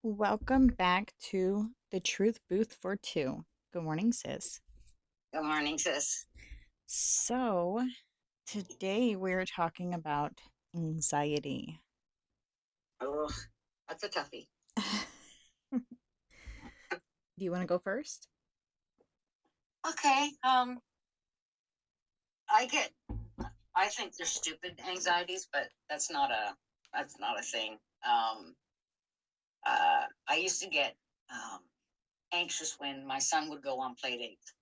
Welcome back to the Truth Booth for Two. Good morning, sis. Good morning, sis. So, today we're talking about anxiety. Oh, that's a toughie. Do you want to go first? Okay. I get. I think they're stupid anxieties, but that's not a thing. I used to get um, anxious when my son would go on play dates,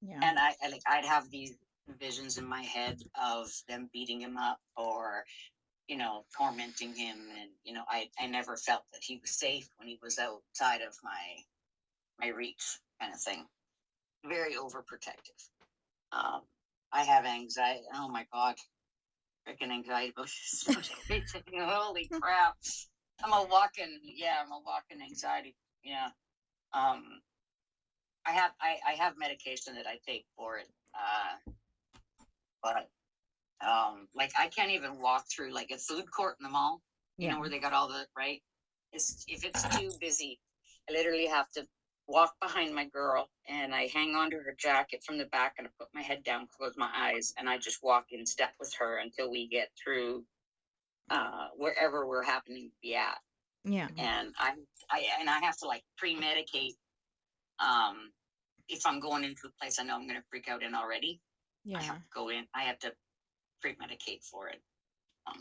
Yeah. and I'd have these visions in my head of them beating him up or tormenting him, and I never felt that he was safe when he was outside of my reach, kind of thing. Very overprotective. Um, I have anxiety. Oh my god, freaking anxiety about everything. Holy crap! I'm a walking anxiety. Yeah. Um, I have medication that I take for it. But like I can't even walk through like a food court in the mall. Yeah. Where they got all the right. It's if it's too busy, I literally have to walk behind my girl and I hang onto her jacket from the back and I put my head down, close my eyes, and I just walk in step with her until we get through wherever we're happening to be at. Yeah. And I have to like pre-medicate um, if I'm going into a place I know I'm going to freak out in already. I have Yeah. to go in. I have to pre-medicate for it.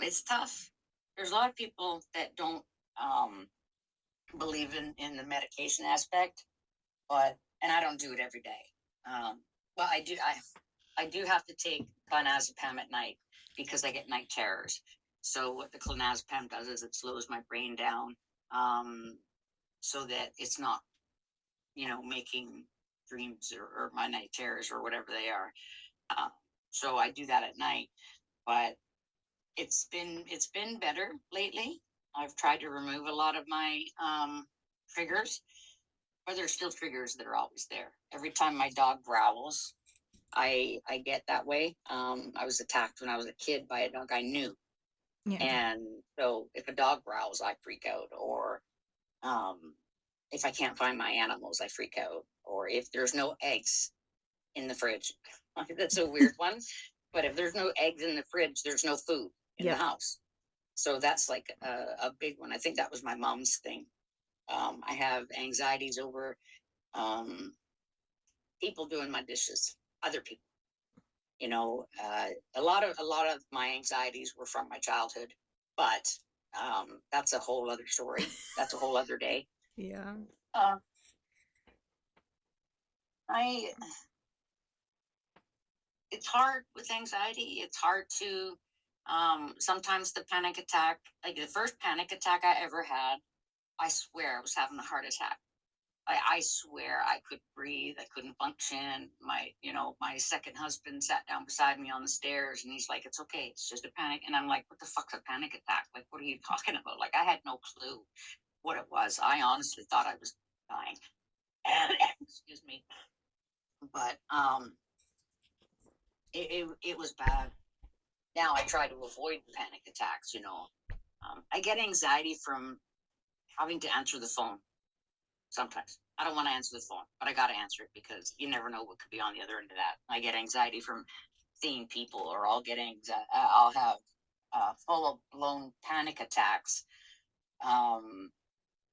It's tough. There's a lot of people that don't um, believe in the medication aspect, but and I don't do it every day. Um, well, I do. I do have to take clonazepam at night because I get night terrors. So what the clonazepam does is it slows my brain down, um, so that it's not making dreams or my night terrors or whatever they are. Uh, so I do that at night, but it's been better lately. I've tried to remove a lot of my triggers, but there's still triggers that are always there. Every time my dog growls, I get that way. I was attacked when I was a kid by a dog I knew, Yeah. and so if a dog growls, I freak out. Or um, if I can't find my animals, I freak out. Or if there's no eggs in the fridge, that's a weird one. But if there's no eggs in the fridge, there's no food in the Yep. house. So that's like a big one. I think that was my mom's thing. I have anxieties over um, people doing my dishes, other people. A lot of my anxieties were from my childhood, but that's a whole other story. That's a whole other day. Yeah. Uh, I It's hard with anxiety. It's hard to sometimes the panic attack, like the first panic attack I ever had, I swear I was having a heart attack. I swear I couldn't breathe. I couldn't function. My second husband sat down beside me on the stairs and he's like, "It's okay. It's just a panic." And I'm like, "What the fuck's a panic attack? Like, what are you talking about?" Like, I had no clue what it was. I honestly thought I was dying. Excuse me. But it was bad. Now I try to avoid panic attacks. I get anxiety from having to answer the phone sometimes. I don't want to answer the phone, but I got to answer it because you never know what could be on the other end of that. I get anxiety from seeing people, or I'll have full blown panic attacks um,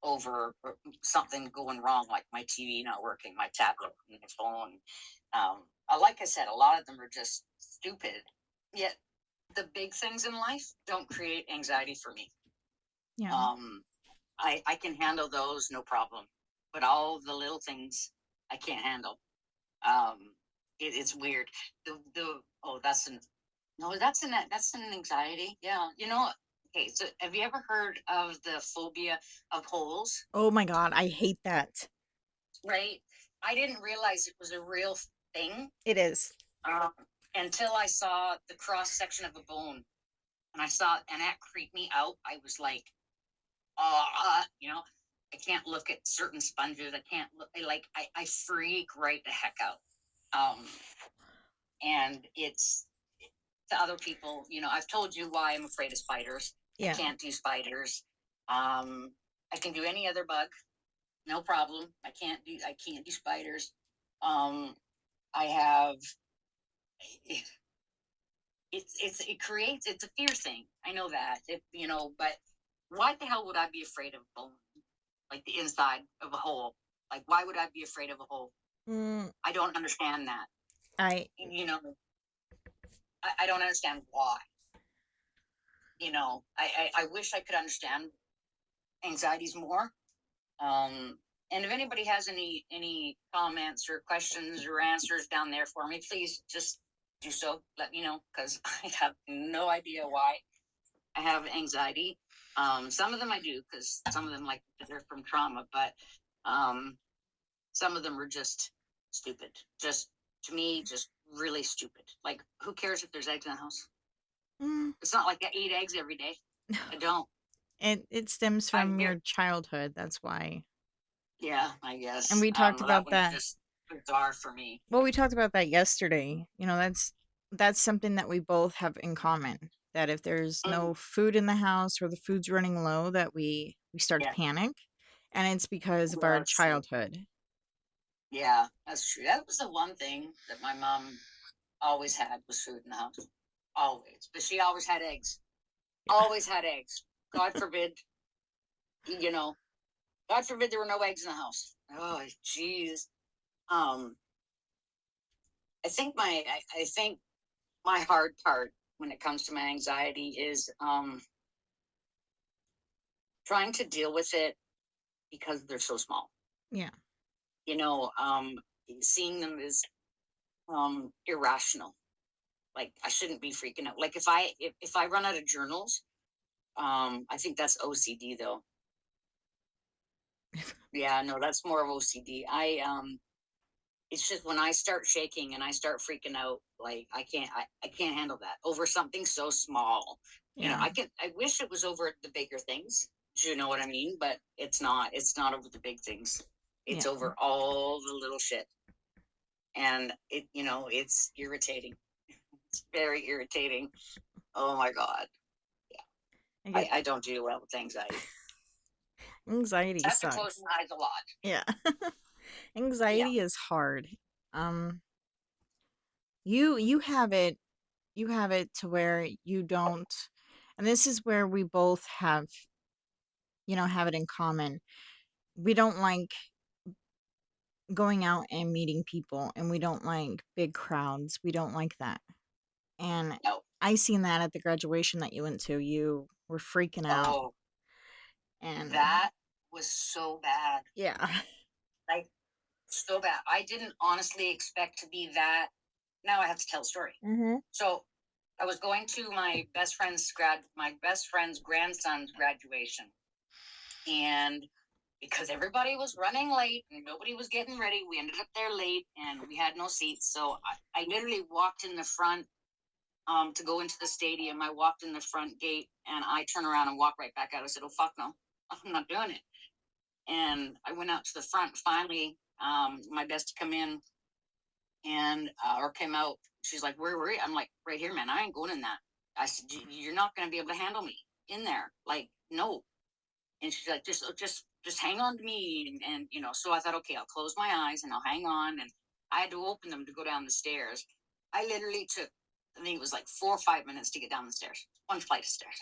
over something going wrong, like my TV not working, my tablet, my phone. Like I said, a lot of them are just stupid. Yet the big things in life don't create anxiety for me. Yeah. Um, I can handle those no problem, but all the little things I can't handle. It's weird. The oh that's an no that's an anxiety. Yeah, Okay, so have you ever heard of the phobia of holes? Oh my God. I hate that. Right. I didn't realize it was a real thing It is. um, until I saw the cross section of a bone, and I saw and that creeped me out. I was like, I can't look at certain sponges. I can't look I freak right the heck out. Um, and it's to other people, I've told you why I'm afraid of spiders. I Yeah. can't do spiders. Um, I can do any other bug, no problem. I can't do spiders. I have it's a fear thing. I know that. But why the hell would I be afraid of bone? Like the inside of a hole. Like why would I be afraid of a hole? Mm, I don't understand that. I You know, I don't understand why. I wish I could understand anxieties more. And if anybody has any comments or questions or answers down there for me, please just do so. Let me know, because I have no idea why I have anxiety. Some of them I do, because some of them, like, they're from trauma, but some of them are just stupid. Just, to me, just really stupid. Like, who cares if there's eggs in the house? mm, It's not like I eat eggs every day. I don't. it stems I'm from very, your childhood. That's why. yeah, I And guess. we talked That about one's that. just bizarre for me. Well, we talked about that yesterday. That's something that we both have in common. That if there's Mm, no food in the house or the food's running low, that we start to yeah, panic, and it's because of yeah, our that's true. childhood. Yeah, that's true. That was the one thing that my mom always had, was food in the house. Always. But she always had eggs. Always had eggs. God forbid, you know, God forbid there were no eggs in the house. Oh, jeez. Um, I think my hard part when it comes to my anxiety is trying to deal with it because they're so small. Yeah. You know, seeing them as irrational. Like I shouldn't be freaking out. Like if I run out of journals, I think that's OCD though. Yeah, no, that's more of OCD. It's just when I start shaking and I start freaking out, like I can't handle that over something so small. Yeah. I wish it was over the bigger things. Do you know what I mean? But it's not. It's not over the big things. It's Yeah. over all the little shit. And it's irritating. It's very irritating. Oh my God. I get I don't do well with anxiety. anxiety I have to close sucks. my eyes a lot. Yeah. Yeah. Anxiety is hard. Um you have it to where you don't, and this is where we both have it in common. We don't like going out and meeting people, and we don't like big crowds. We don't like that. And No. I seen that at the graduation that you went to. You were freaking out. Oh, And that was so bad. yeah. Like so bad. I didn't honestly expect to be that. Now I have to tell a story. Mhm. So I was going to my best friend's grandson's graduation, and because everybody was running late and nobody was getting ready, we ended up there late and we had no seats. So I literally walked in the front to go into the stadium. I walked in the front gate and I turned around and walked right back out. I said, "Oh fuck no, I'm not doing it." And I went out to the front. Finally, my best to come in and or came out. She's like, "Where were you?" I'm like, "Right here, man. I ain't going in that." I said, "You're not going to be able to handle me in there. Like, no." And she's like, just hang on to me." And so I thought, okay, I'll close my eyes and I'll hang on. And I had to open them to go down the stairs. I literally took, I think it was like 4 or 5 minutes to get down the stairs, one flight of stairs,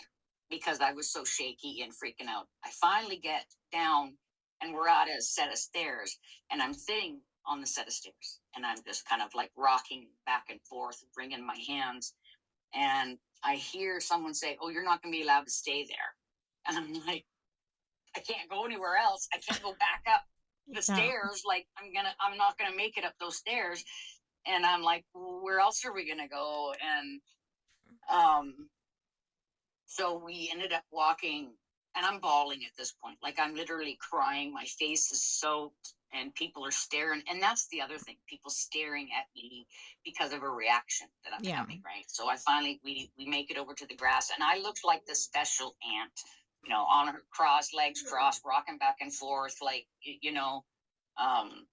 because I was so shaky and freaking out. I finally get down and we're at a set of stairs and I'm sitting on the set of stairs and I'm just kind of like rocking back and forth, wringing my hands. And I hear someone say, "Oh, you're not going to be allowed to stay there." And I'm like, I can't go anywhere else. I can't go back up the Yeah. stairs. Like I'm not gonna make it up those stairs. And I'm like, well, where else are we gonna go? And um, so we ended up walking, and I'm bawling at this point. Like I'm literally crying. My face is soaked, and people are staring. And that's the other thing: people staring at me because of a reaction that I'm Yeah. having. Right. So I finally we make it over to the grass, and I looked like the special ant, on her cross, legs crossed, rocking back and forth, like um,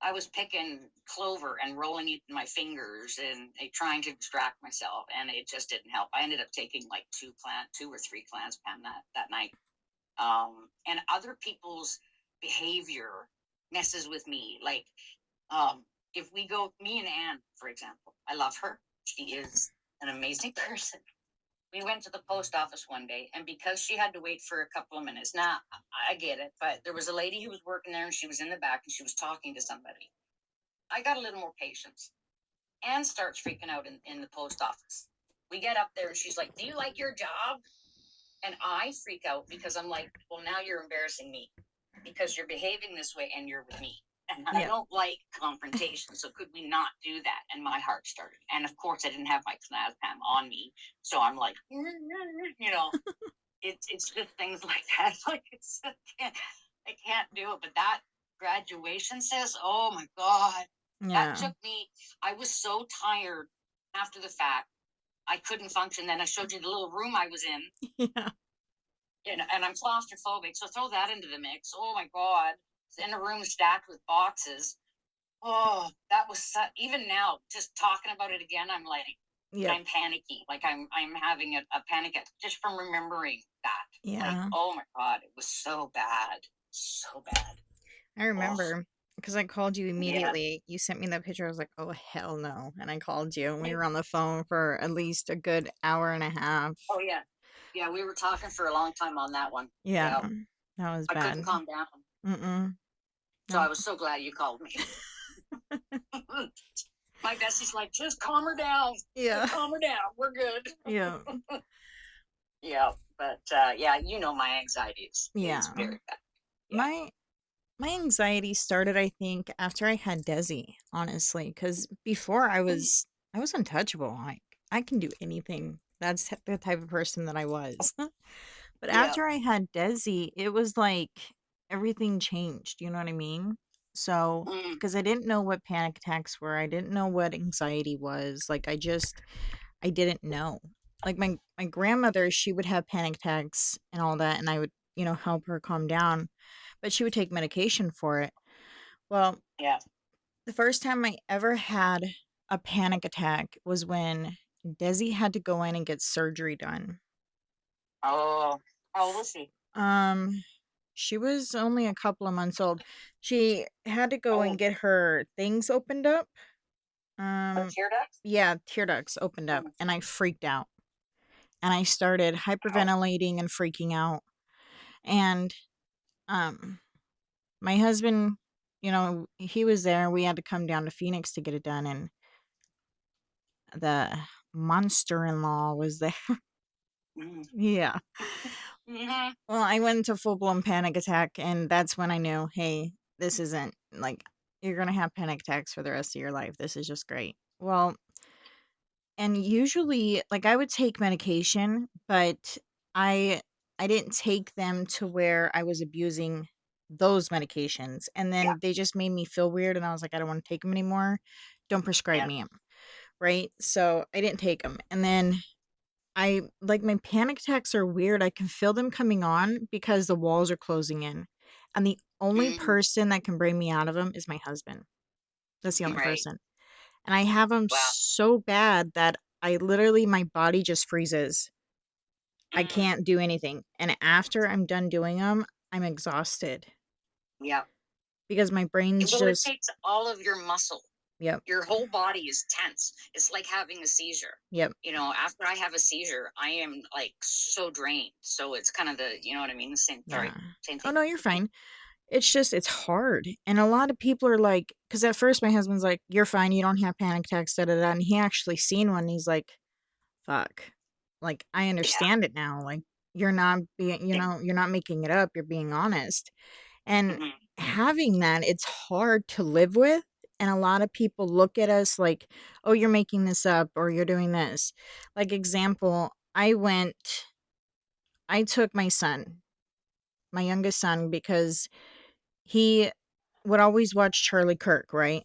I was picking clover and rolling it in my fingers and trying to distract myself, and it just didn't help. I ended up taking like two or three clanzpan that night. And other people's behavior messes with me. Like, um, if we go, me and Anne, for example, I love her. She is an amazing person. We went to the post office one day, and because she had to wait for a couple of minutes, now I get it, but there was a lady who was working there, and she was in the back, and she was talking to somebody. I got a little more patience. Anne starts freaking out in the post office. We get up there, and she's like, "Do you like your job?" And I freak out because I'm like, "Well, now you're embarrassing me because you're behaving this way and you're with me." And I Yeah. don't like confrontation. So could we not do that? And my heart started. And of course, I didn't have my Clonazepam on me. So I'm like, you know, it's just things like that. Like I can't do it. But that graduation says, oh my God, that Yeah. took me. I was so tired after the fact. I couldn't function. Then I showed you the little room I was in, Yeah. and I'm claustrophobic. So throw that into the mix. Oh my God. In a room stacked with boxes. Oh, that was even now, just talking about it again, I'm like, Yep. I'm panicky. Like I'm having a panic just from remembering that. Like, Yeah. oh my God, it was so bad. So bad. I Oh, remember because I called you yeah. immediately. You sent me that picture. I was like, oh, hell no. And I called you, and we were on the phone for at least a good hour and a half. Oh yeah. Yeah, we were talking for a long time on that one. Yeah. Yeah. That was I couldn't bad. calm down. Mm-mm. So I No. was so glad you called me. My bestie's like, just calm her down. Yeah. Just calm her down. We're good. Yeah. Yeah. But yeah, you know my anxiety is Yeah. very bad. Yeah. My my anxiety started, I think, after I had Desi, honestly, because before I was untouchable. I can do anything. That's the type of person that I was. But Yeah. after I had Desi, it was like everything changed. You know what I mean? So, Mm, because I didn't know what panic attacks were, I didn't know what anxiety was. Like, I didn't know. Like my grandmother, she would have panic attacks and all that, and I would, help her calm down, but she would take medication for it. Well, yeah. the first time I ever had a panic attack was when Desi had to go in and get surgery done. Oh, how old was she? Um, she was only a couple of months old. She had to go and Oh, get her things opened up. her Um, tear ducts? yeah, tear ducts opened up, Mm, and I freaked out. And I started ow. hyperventilating and freaking out. And um my husband, he was there. We had to come down to Phoenix to get it done, and the monster-in-law was there. Mm. Yeah. Hmm. Well, I went into full-blown panic attack, and that's when I knew, hey, this isn't like you're gonna have panic attacks for the rest of your life. This is just great. Well, and usually, like, I would take medication, but I I didn't take them to where I was abusing those medications, and Yeah. then they just made me feel weird, and I was like, "I don't wanna take take them anymore. Don't prescribe Yeah. me them." Right? So, I didn't take them, and then my panic attacks are weird. I can feel them coming on because the walls are closing in, and the only Mm, person that can bring me out of them is my husband. That's the only right. person. And I have them Wow. so bad that I literally my body just freezes. I Mm, can't do anything, and after I'm done doing them, I'm exhausted yeah. because my brain's Well, it just takes all of your muscle. yep, Your whole body is tense. It's like having a seizure. yep. You know, after I have a seizure, I am like so drained. So it's kind of you know what I mean? The same, Yeah. sorry, same Oh, thing. no, you're fine. It's just it's hard, and a lot of people are like, because at first my husband's like, "You're fine, you don't have panic attacks, da, da, da," and he actually seen one, and he's like, "Fuck." Like, I Yeah. understand it now, like, you're not making it up, you're being honest. And Hmm. having that, it's hard to live with, and a lot of people look at us like, "Oh, you're making this up or you're doing this." Like, example, I took my son, my youngest son, because he would always watch Charlie Kirk, right?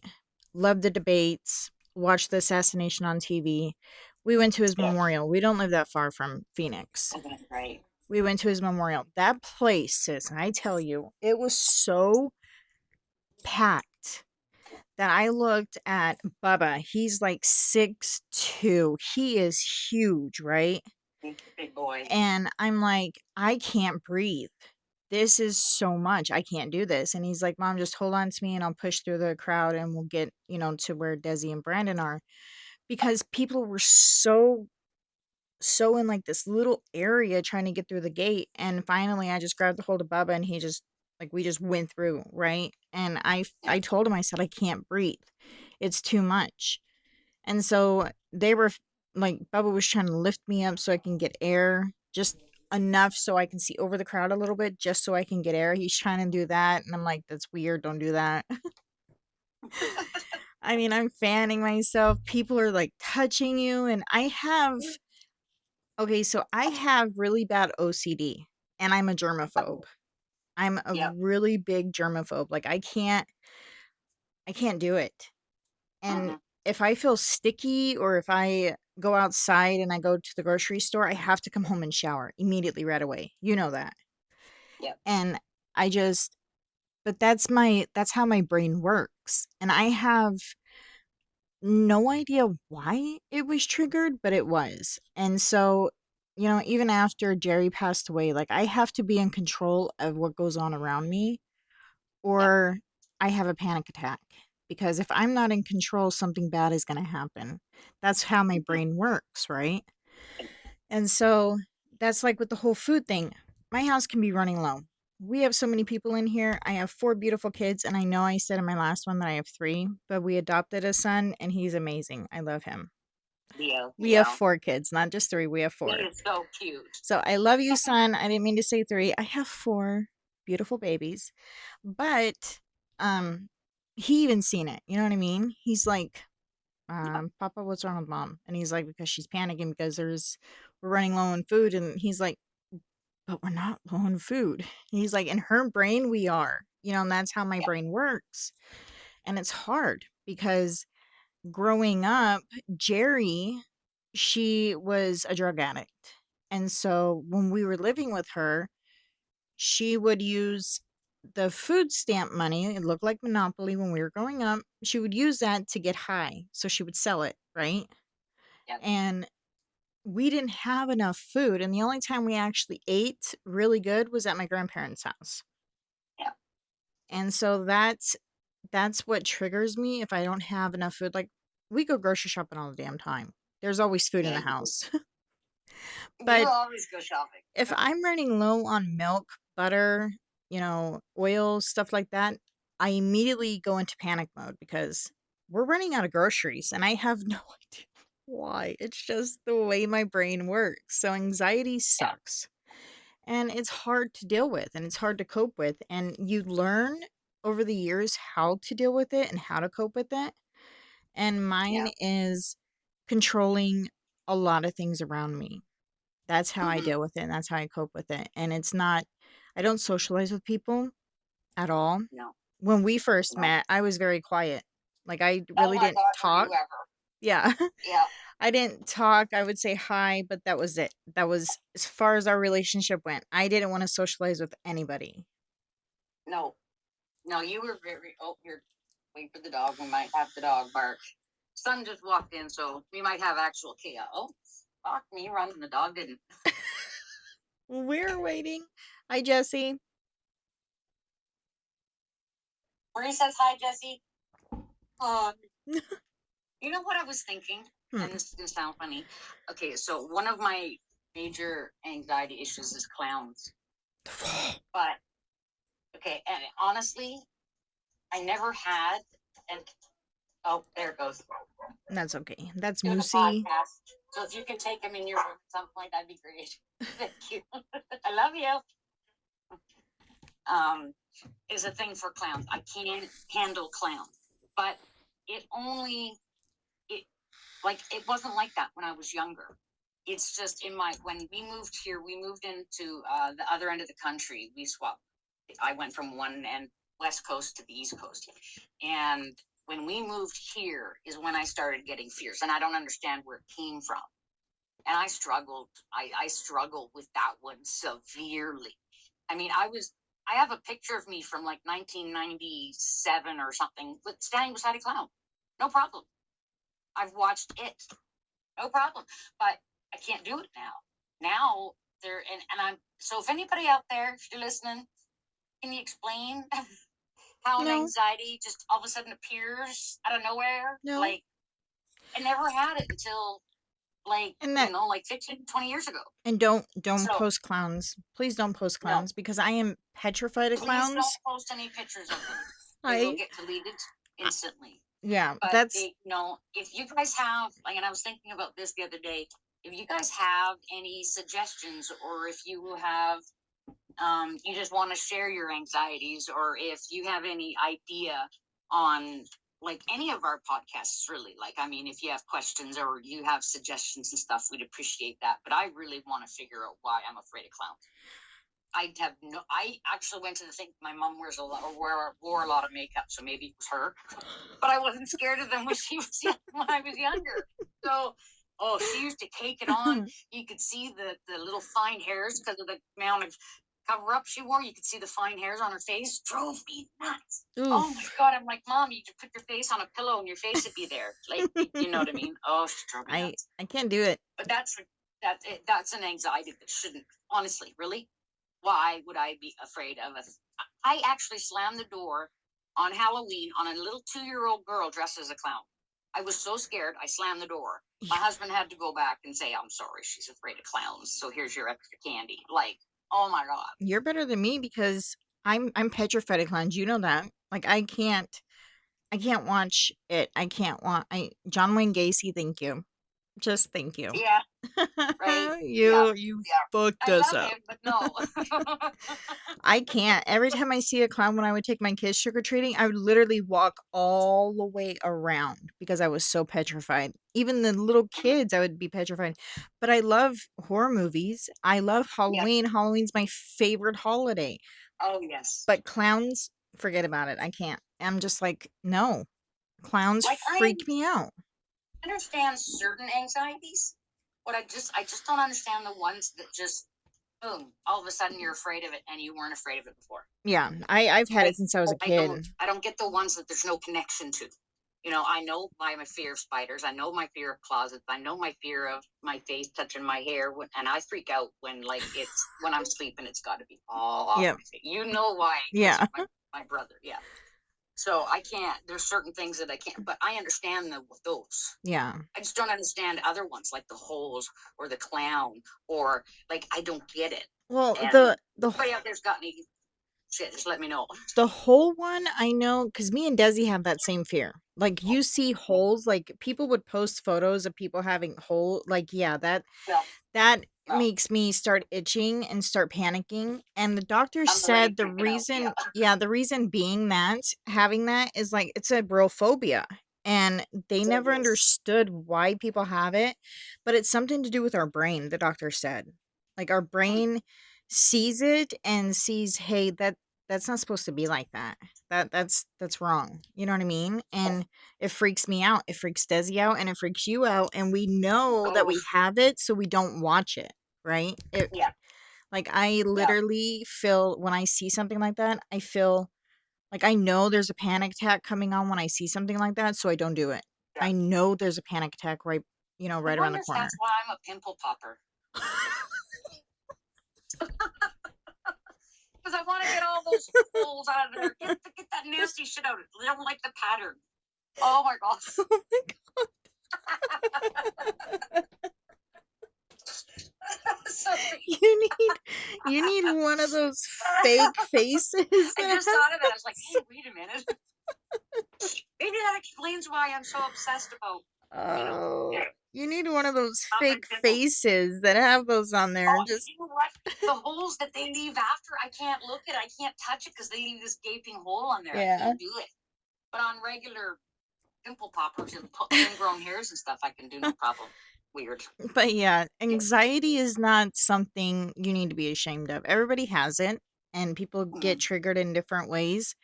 Loved the debates, watched the assassination on TV. We went to his Yeah. memorial. We don't live that far from Phoenix. Okay. Right. We went to his memorial. That place, sis, and I tell you, it was so packed that I looked at Bubba. He's like 6'2". He is huge, right? Big boy. And I'm like, I can't breathe. this is so much. I can't do this. And he's like, Mom, just hold on to me and I'll push through the crowd and we'll get, to where Desi and Brandon are. Because people were so in like this little area trying to get through the gate. And finally I just grabbed a hold of Bubba and he just like we just went through, right? And Yeah. I told him, I said, I can't breathe. It's too much. And so they were like, Bubba was trying to lift me up so I can get air, just enough so I can see over the crowd a little bit, just so I can get air. He's trying to do that. And I'm like, that's weird. Don't do that. I mean, I'm fanning myself. People are like touching you. And okay, so I have really bad OCD and I'm a germaphobe. I'm a Yep. really big germaphobe. Like I can't do it. And Hmm. if I feel sticky or if I go outside and I go to the grocery store, I have to come home and shower immediately right away. You know that. Yep. And I just but that's how my brain works. And I have no idea why it was triggered, but it was. And so, even after Jerry passed away, like I have to be in control of what goes on around me Yep. or I have a panic attack. Because if I'm not in control, something bad is going to happen. That's how my Mhm. brain works, right? And so that's like with the whole food thing. My house can be running low. We have so many people in here. I have 4 beautiful kids, and I know I said in my last one that I have 3, but we adopted a son, and he's amazing. I love him. Yeah. We have Yeah. 4 kids, not just 3, we have He 4. is so cute. So I love you, son. I didn't mean to say 3. I have 4 beautiful babies. But um he even seen it. You know what I mean? He's like, Yep. Papa, what's wrong with mom? And he's like, because she's panicking because we're running low on food. And he's like, but we're not low on food. He's like, in her brain, we are, and that's how my Yep. brain works. And it's hard because growing up, Jerry, she was a drug addict. And so when we were living with her, she would use the food stamp money. It looked like Monopoly when we were growing up. She would use that to get high. So she would sell it, right? Yep. And we didn't have enough food. And the only time we actually ate really good was at my grandparents' house. Yep. And so that's what triggers me if I don't have enough food. Like we go grocery shopping all the damn time. There's always food in Yeah. the You do. house. You But always go shopping. if I'm running low on milk, butter, oil, stuff like that, I immediately go into panic mode because we're running out of groceries and I have no idea why. It's just the way my brain works. So anxiety Yeah. sucks and it's hard to deal with and it's hard to cope with. And you learn over the years how to deal with it and how to cope with it. And mine Yeah. is controlling a lot of things around me. That's how I Hmm. deal with it, and that's how I cope with it, and it's not I don't socialize with people at all. No. When we first No. met, I was very quiet. Like, I Oh really my didn't gosh, were talk. you ever? Yeah. Yeah. I didn't talk, I would say hi, but that was it. That was as far as our relationship went. I didn't wanna socialize with anybody. No. No, you were very. Oh, you're. Wait for the dog. We might have the dog bark. Son just walked in, so we might have actual chaos. Oh, fuck me running. The dog didn't. We're waiting. Hi, Jesse. Marie says hi, Jesse. Uh, you know what I was thinking, and Hmm. this is gonna sound funny. Okay, so one of my major anxiety issues is clowns, but okay, and honestly, I never had. And oh, there it goes. That's okay. That's Doing a Moosey. podcast. So if you can take him in your room at some point, that'd be great. Thank you. I love you. Um, is a thing for clowns. I can't handle clowns, but it only it like it wasn't like that when I was younger. It's just in my when we moved here, we moved into the other end of the country. We swapped. I went from one end west coast to the east coast, and when we moved here is when I started getting fierce, and I don't understand where it came from. And I struggled. I struggled with that one severely. I mean, I have a picture of me from like 1997 or something, with standing beside a clown. No problem. I've watched it. No problem. But I can't do it now. Now there and I'm so if anybody out there, if you're listening, Can you explain how an No, anxiety just all of a sudden appears out of nowhere? no. Like, I never had it until like, And that like 15, 20 years ago. and don't So post clowns. Please don't post no, clowns because I am petrified of please don't clowns. post any pictures of them. They will I get deleted I- instantly. yeah, But that's if you guys have like, and I was thinking about this the other day, if you guys have any suggestions, or if you have, you just want to share your anxieties, or if you have any idea on like any of our podcasts, really, like, I mean, if you have questions or you have suggestions and stuff, we'd appreciate that. But I really want to figure out why I'm afraid of clowns. I actually went to the thing. My mom wears a lot, or wore a lot of makeup, so maybe it was her. But I wasn't scared of them when she was when I was younger. So, oh, she used to take it on. You could see the little fine hairs because of the amount of cover up she wore. You could see the fine hairs on her face. Drove me nuts. Oh my oof. god! I'm like, Mom, you could put your face on a pillow and your face would be there. Like, you know what I mean? Oh, she drove me I nuts. I can't do it. But that's it. That's an anxiety that shouldn't. Honestly, really, why would I be afraid of a? I actually slammed the door on Halloween on a little 2-year-old girl dressed as a clown. I was so scared, I slammed the door. My husband had to go back and say, "I'm sorry, she's afraid of clowns, so here's your extra candy." Like, oh my god. You're better than me because I'm petrified of clowns. You know that. Like I can't watch it. I can't want I John Wayne Gacy, thank you. Just thank you. Yeah, right. Yeah, You yeah. fucked I us love up. him, but no. I can't. Every time I see a clown when I would take my kids trick or treating, I would literally walk all the way around because I was so petrified. Even the little kids, I would be petrified. But I love horror movies. I love Yep. Halloween. Halloween's my favorite holiday. Oh yes. But clowns, forget about it. I can't. I'm just like, no. Clowns Like, freak me out. understand certain anxieties, but I just don't understand the ones that just boom, all of a sudden you're afraid of it and you weren't afraid of it before. Yeah, I've had it Like, since I was a I don't kid. I don't get the ones that there's no connection to. I know my fear of spiders. I know my fear of closets. I know my fear of my face touching my hair, and I freak out when like it's when I'm sleeping. It's got to be all off Yep. my face. You know why? Because Yeah. my brother. Yeah. So I can't. There's certain things that I can't. But I understand those. Yeah. I just don't understand other ones like the holes or the clown, or like I don't get it. Well, And the anybody out there's got any shit, just let me know. The whole one, I know, because me and Desi have that same fear. Like, you see holes, like, people would post photos of people having hole like, yeah, No, that no, makes me start itching and start panicking, and the doctor I'm already said freaking out. Yeah. the reason being that having that is, like, it's a real phobia, and they So never it is. understood why people have it, but it's something to do with our brain, the doctor said. Like, our Hmm. brain sees it and sees, "Hey, that's not supposed to be like that. That's wrong." You know what I mean? Oh, And it freaks me out. It freaks Desi out and it freaks you out. And we know that oh, we have it, so we don't watch it, right? yeah, Like I yeah, literally feel when I see something like that, I feel like I know there's a panic attack coming on when I see something like that, so I don't do it. yeah. I know there's a panic attack I right around wonder the if corner. that's why I'm a pimple popper. Because I want to get all those holes out of there. Get that nasty shit out. I don't like the pattern. Oh my gosh. Oh my Sorry. you need one of those fake faces I that just thought of that. I was like, hey, wait a minute. Maybe that explains why I'm so obsessed about, Oh, you need one of those popping fake pimples. faces that have those on there. Oh, And just you know what? The holes that they leave after, I can't look at. I can't touch it because they leave this gaping hole on there. I yeah. can't do it. But on regular pimple poppers and ingrown hairs and stuff, I can do no problem. Weird. But yeah, Yeah. anxiety is not something you need to be ashamed of. Everybody has it, and people get Mhm. triggered in different ways.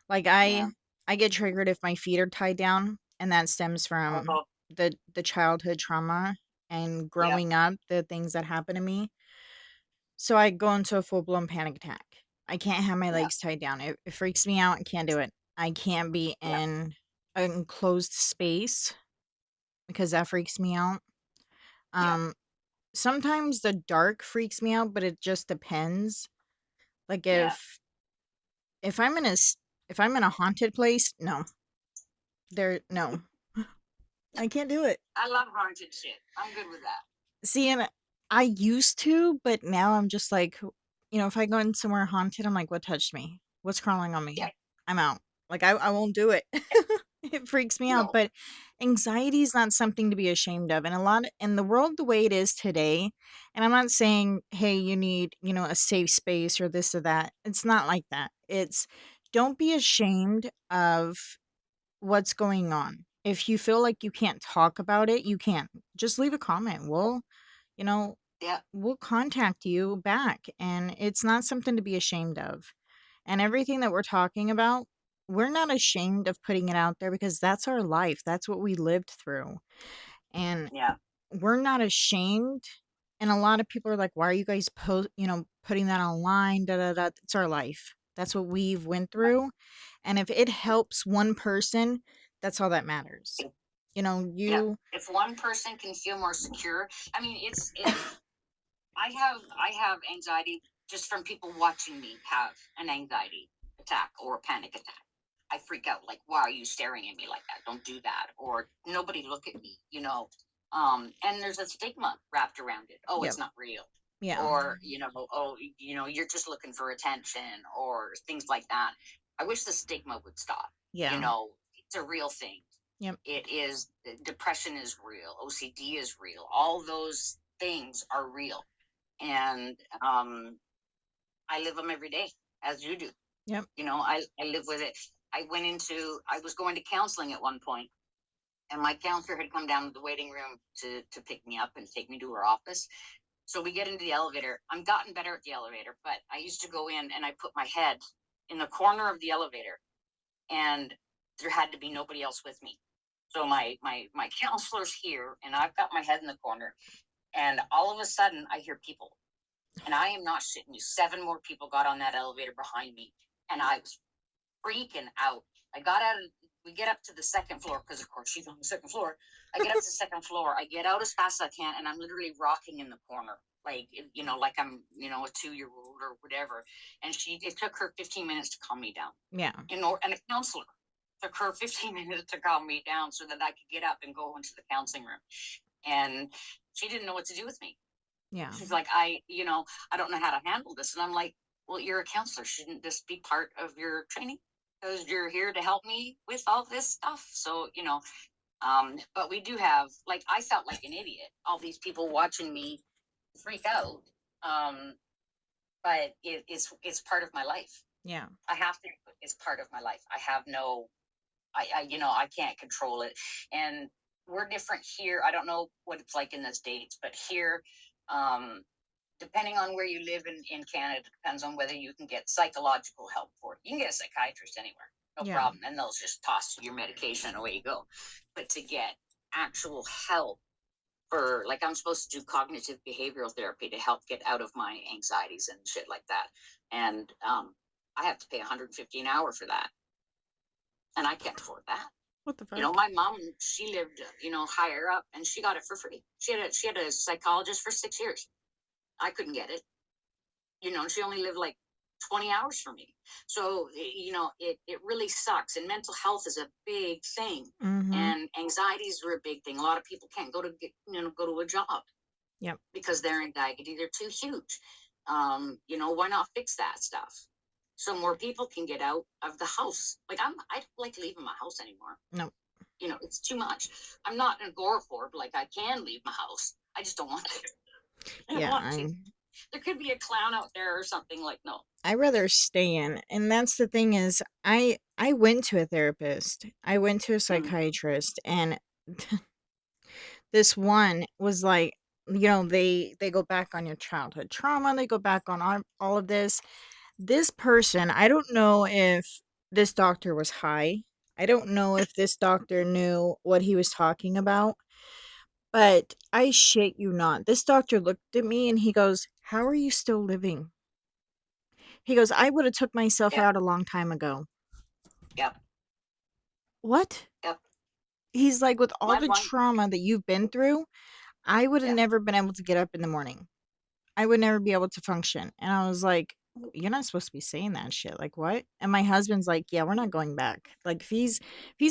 Like Yeah. I get triggered if my feet are tied down, and that stems from Uh-huh. the childhood trauma and Yeah. growing up, the things that happened to me. So I go into a full-blown panic attack. I can't have my Yeah. legs tied down. It freaks me out. I can't do it. I can't be Yeah. in an enclosed space because that freaks me out. Yeah. Um, sometimes the dark freaks me out, but it just depends. Like Yeah. if I'm in if I'm in a haunted place, no. No. I can't do it. I love haunted shit. I'm good with that. See, and I used to, but now I'm just like, if I go in somewhere haunted, I'm like, what touched me? What's crawling on Yeah. me? I'm out. Like, I won't do it. It freaks me out. No. But anxiety is not something to be ashamed of. And in the world the way it is today, and I'm not saying, hey, you need, a safe space or this or that. It's not like that. It's don't be ashamed of what's going on. If you feel like you can't talk about it, you can't. Just leave a comment. You know, Yeah. we'll contact you back. And it's not something to be ashamed of. And everything that we're talking about, we're not ashamed of putting it out there because that's our life. That's what we lived through. And Yeah. we're not ashamed. And a lot of people are like, why are you guys putting that online? Da da da. It's our life. That's what we've went through. And if it helps one person, that's all that matters. Yeah. You If one person can feel more secure, I mean, it. I have anxiety just from people watching me have an anxiety attack or a panic attack. I freak out like, why are you staring at me like that? Don't do that. Or nobody look at me, and there's a stigma wrapped around it. Oh, Yep. it's not real. Yeah. Or, oh, you're just looking for attention or things like that. I wish the stigma would stop. Yeah. It's a real thing. Yep. It is, depression is real. OCD is real. All those things are real. And I live them every day, as you do. Yep. I live with it. I was going to counseling at one point, and my counselor had come down to the waiting room to pick me up and take me to her office. So we get into the elevator. I'm gotten better at the elevator, but I used to go in and I put my head in the corner of the elevator, and there had to be nobody else with me. So my counselor's here, and I've got my head in the corner, and all of a sudden I hear people, and I am not shitting you. 7 more people got on that elevator behind me, and I was freaking out. I got out of, we get up to the second floor, because of course she's on the second floor. I get up to the second floor. I get out as fast as I can, and I'm literally rocking in the corner, like I'm, a 2-year-old or whatever. And it took her 15 minutes to calm me down. Yeah. And a counselor took her 15 minutes to calm me down so that I could get up and go into the counseling room. And she didn't know what to do with me. Yeah. She's like, I don't know how to handle this. And I'm like, well, you're a counselor. Shouldn't this be part of your training? Because you're here to help me with all this stuff. So, but we do have, like, I felt like an idiot. All these people watching me freak out. But it's part of my life. Yeah. I have to, it's part of my life. I have no, I can't control it. And we're different here. I don't know what it's like in the States, but here, depending on where you live in Canada, depends on whether you can get psychological help for it. You can get a psychiatrist anywhere, no problem, and they'll just toss your medication and away you go. But to get actual help for, like, I'm supposed to do cognitive behavioral therapy to help get out of my anxieties and shit like that, and I have to pay $150 an hour for that, and I can't afford that. What the fuck? My mom, she lived, higher up, and she got it for free. She had a psychologist for 6 years. I couldn't get it. She only lived like 20 hours from me. So, it really sucks. And mental health is a big thing. Mm-hmm. And anxieties are a big thing. A lot of people can't go to a job. Yep. Because their anxiety, they're too huge. Why not fix that stuff? So more people can get out of the house. Like, I don't like leaving my house anymore. No. It's too much. I'm not an agoraphobe. Like, I can leave my house. I just don't want to. There could be a clown out there or something. Like, no. I rather stay in. And that's the thing is, I went to a therapist. I went to a psychiatrist, and this one was like, they go back on your childhood trauma. They go back on all of this. This person, I don't know if this doctor was high. I don't know if this doctor knew what he was talking about. But I shit you not. This doctor looked at me and he goes, "How are you still living?" He goes, "I would have took myself out a long time ago." Yep. What? Yep. He's like, with all the trauma that you've been through, I would have never been able to get up in the morning. I would never be able to function. And I was like, you're not supposed to be saying that shit. Like, what? And my husband's like, yeah, we're not going back. Like, if he's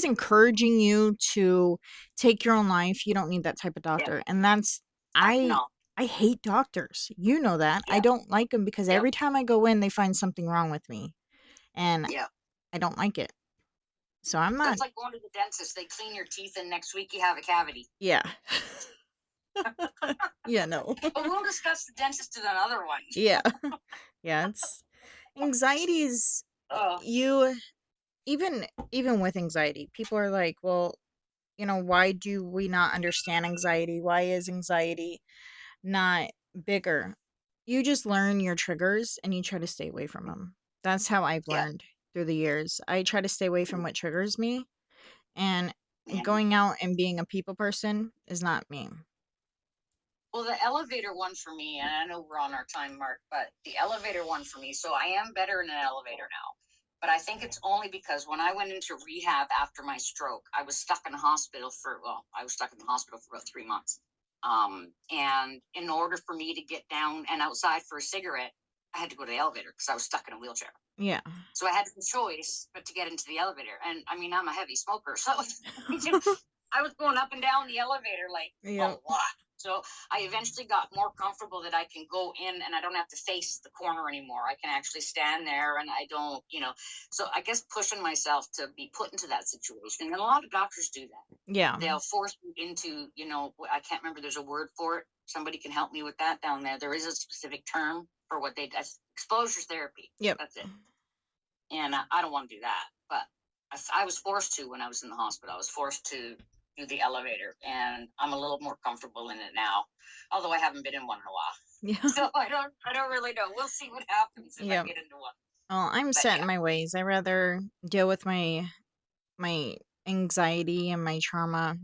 encouraging you to take your own life, you don't need that type of Yep. doctor. And that's I No. I hate doctors. You know that. I Yeah. don't like them because Yep. every time I go in, they find something wrong with me, and Yep. I don't like it. So I'm not. That's like going to the dentist. They clean your teeth, and next week you have a cavity. Yeah. Yeah. No. But we'll discuss the dentist in another one. Yeah. Yeah. It's anxiety is Oh, you even with anxiety, people are like, well, why do we not understand anxiety? Why is anxiety not bigger? You just learn your triggers and you try to stay away from them. That's how I've yeah. learned through the years. I try to stay away from what triggers me, and Yeah. going out and being a people person is not me. Well, the elevator one for me, and I know we're on our time mark, but the elevator one for me, so I am better in an elevator now. But I think it's only because when I went into rehab after my stroke, I was stuck in the hospital I was stuck in the hospital for about 3 months. And in order for me to get down and outside for a cigarette, I had to go to the elevator because I was stuck in a wheelchair. Yeah. So I had no choice but to get into the elevator. And I mean, I'm a heavy smoker, so I was going up and down the elevator like a Yep. lot. So I eventually got more comfortable that I can go in and I don't have to face the corner anymore. I can actually stand there and I don't, So I guess pushing myself to be put into that situation. And a lot of doctors do that. Yeah. They'll force you into, I can't remember, there's a word for it. Somebody can help me with that down there. There is a specific term for what they do. Exposure therapy. Yep. That's it. And I don't want to do that. But I was forced to when I was in the hospital. I was forced to do the elevator, and I'm a little more comfortable in it now. Although I haven't been in one in a while, Yeah. so I don't really know. We'll see what happens if I Yep. get into one. Well, I'm But set in yeah, my ways. I rather deal with my anxiety and my trauma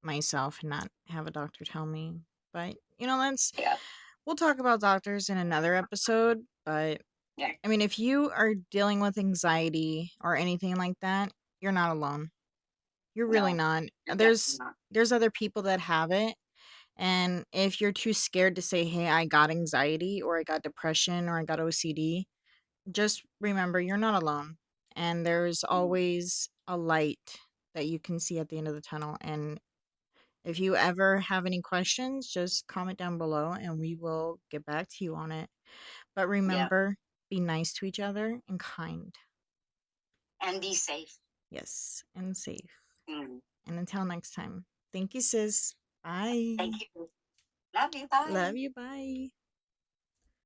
myself and not have a doctor tell me. But, that's yeah, we'll talk about doctors in another episode, but yeah. I mean, if you are dealing with anxiety or anything like that, you're not alone. You're really No, not. you're definitely There's not. there's other people that have it, and if you're too scared to say, "Hey, I got anxiety or I got depression or I got OCD," just remember you're not alone. And there's Mm. always a light that you can see at the end of the tunnel. And if you ever have any questions, just comment down below and we will get back to you on it. But Yeah, remember, be nice to each other and kind. and be safe. Yes, and safe. Mm. And until next time, thank you, sis. Bye. Thank you. Love you. Bye. Love you. Bye.